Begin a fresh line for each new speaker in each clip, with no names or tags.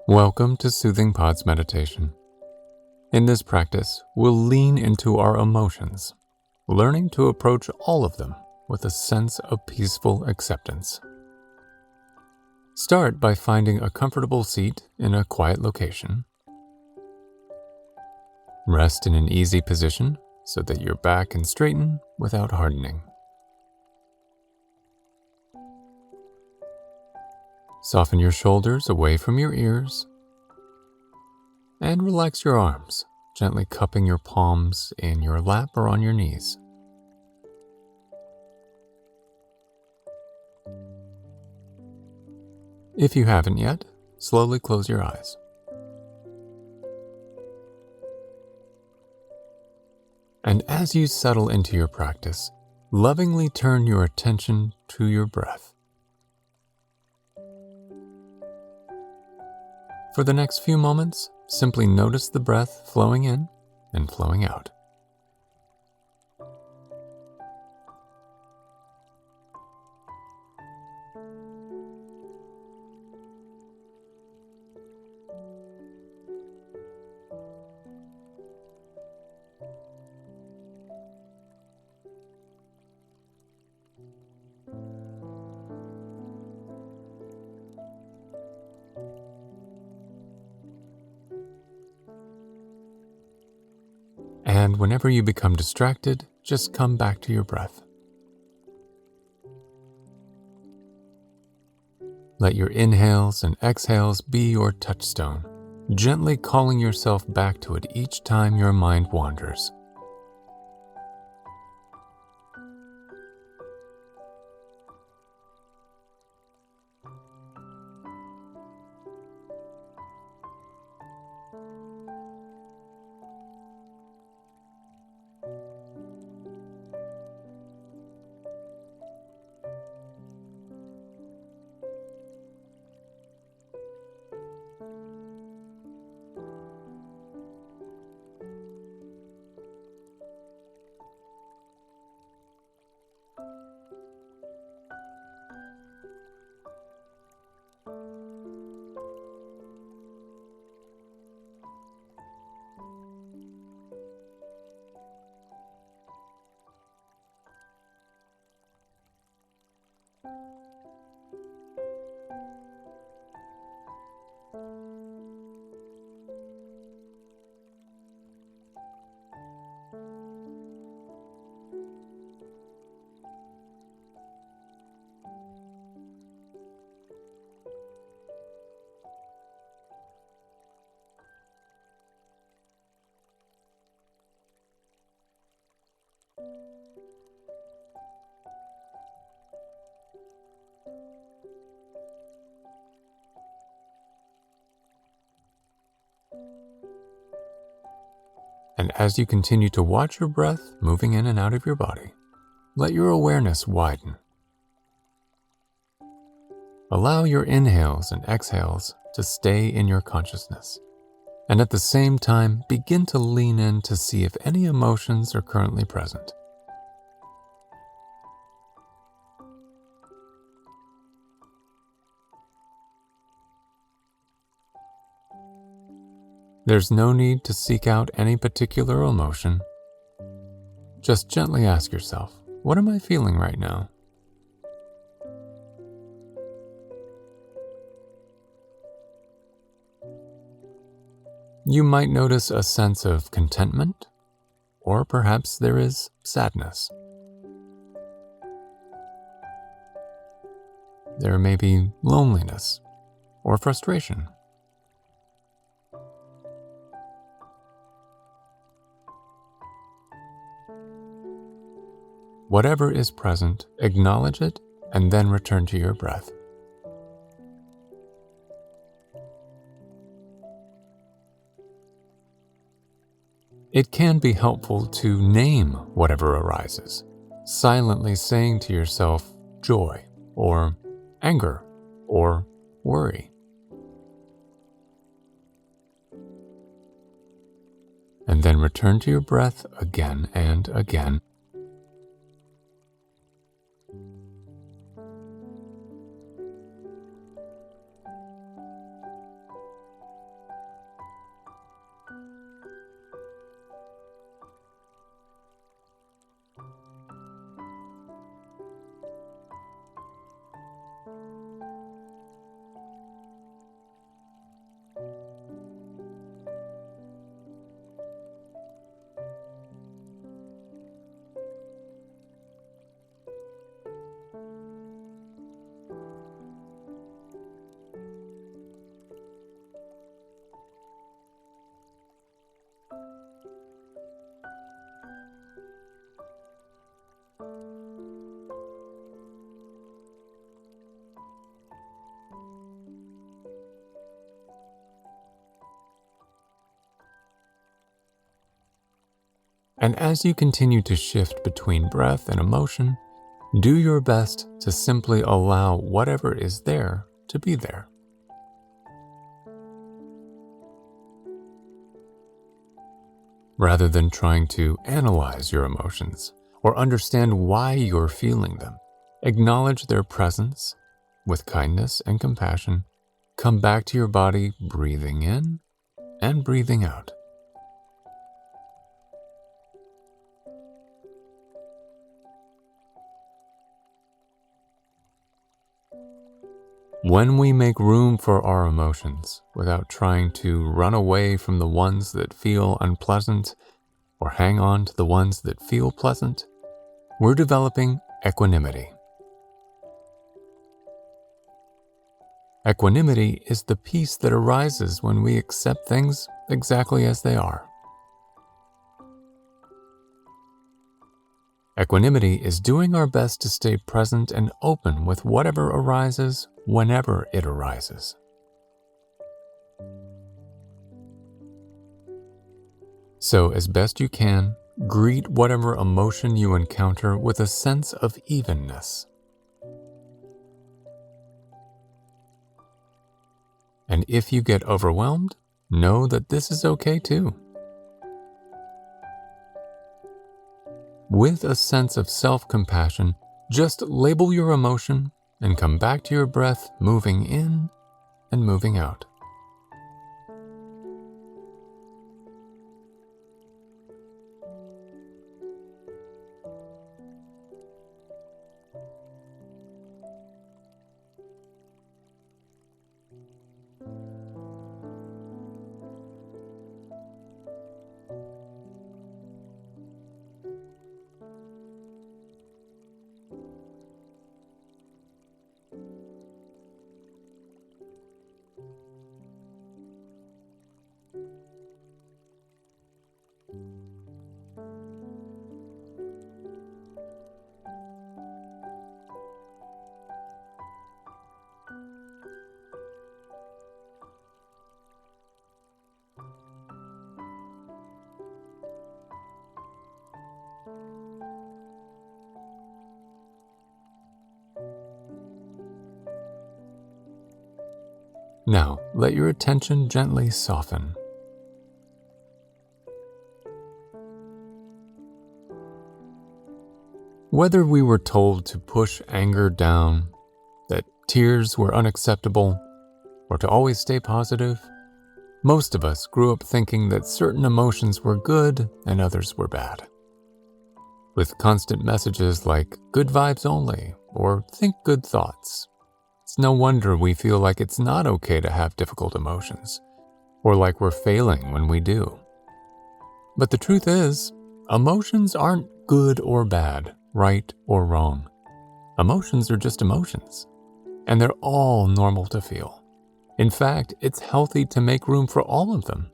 Welcome to Soothing Pod's meditation. In this practice, we'll lean into our emotions, learning to approach all of them with a sense of peaceful acceptance. Start by finding a comfortable seat in a quiet location. Rest in an easy position so that your back can straighten without hardening. Soften your shoulders away from your ears and relax your arms, gently cupping your palms in your lap or on your knees. If you haven't yet, slowly close your eyes. And as you settle into your practice, lovingly turn your attention to your breath. For the next few moments, simply notice the breath flowing in and flowing out. And whenever you become distracted, just come back to your breath. Let your inhales and exhales be your touchstone, gently calling yourself back to it each time your mind wanders. And as you continue to watch your breath moving in and out of your body, let your awareness widen. Allow your inhales and exhales to stay in your consciousness, and at the same time, begin to lean in to see if any emotions are currently present. There's no need to seek out any particular emotion. Just gently ask yourself, what am I feeling right now? You might notice a sense of contentment, or perhaps there is sadness. There may be loneliness or frustration. Whatever is present, acknowledge it and then return to your breath. It can be helpful to name whatever arises, silently saying to yourself joy or anger or worry. And then return to your breath again and again. And as you continue to shift between breath and emotion, do your best to simply allow whatever is there to be there. Rather than trying to analyze your emotions or understand why you're feeling them, acknowledge their presence with kindness and compassion. Come back to your body, breathing in and breathing out. When we make room for our emotions without trying to run away from the ones that feel unpleasant or hang on to the ones that feel pleasant, we're developing equanimity. Equanimity is the peace that arises when we accept things exactly as they are. Equanimity is doing our best to stay present and open with whatever arises whenever it arises. So, as best you can, greet whatever emotion you encounter with a sense of evenness. And if you get overwhelmed, know that this is okay too. With a sense of self-compassion, just label your emotion and come back to your breath, moving in and moving out. Now, let your attention gently soften. Whether we were told to push anger down, that tears were unacceptable, or to always stay positive, most of us grew up thinking that certain emotions were good and others were bad. With constant messages like good vibes only or think good thoughts, it's no wonder we feel like it's not okay to have difficult emotions, or like we're failing when we do. But the truth is, emotions aren't good or bad, right or wrong. Emotions are just emotions, and they're all normal to feel. In fact, it's healthy to make room for all of them.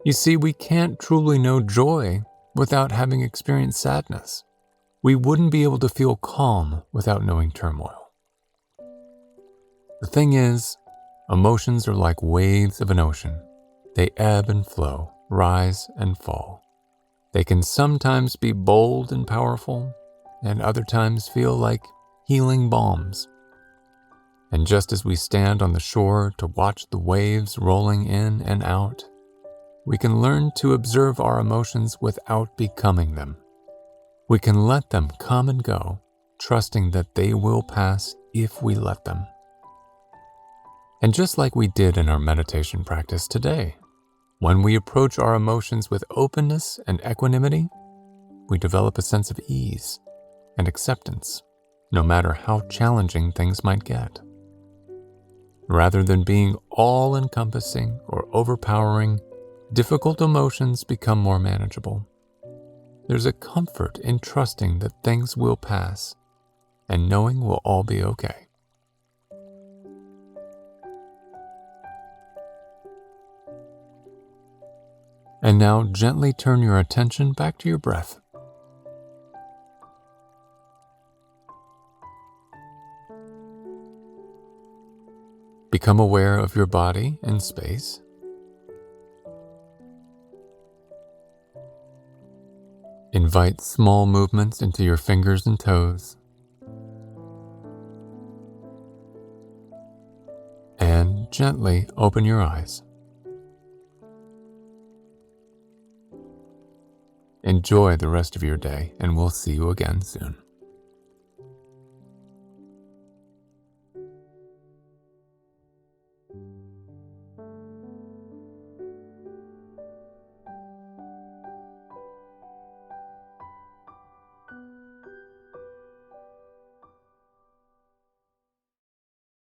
You see, we can't truly know joy without having experienced sadness. We wouldn't be able to feel calm without knowing turmoil. The thing is, emotions are like waves of an ocean. They ebb and flow, rise and fall. They can sometimes be bold and powerful, and other times feel like healing balms. And just as we stand on the shore to watch the waves rolling in and out, we can learn to observe our emotions without becoming them. We can let them come and go, trusting that they will pass if we let them. And just like we did in our meditation practice today, when we approach our emotions with openness and equanimity, we develop a sense of ease and acceptance, no matter how challenging things might get. Rather than being all-encompassing or overpowering, difficult emotions become more manageable. There's a comfort in trusting that things will pass and knowing we'll all be okay. And now gently turn your attention back to your breath. Become aware of your body and space. Invite small movements into your fingers and toes. And gently open your eyes. Enjoy the rest of your day, and we'll see you again soon.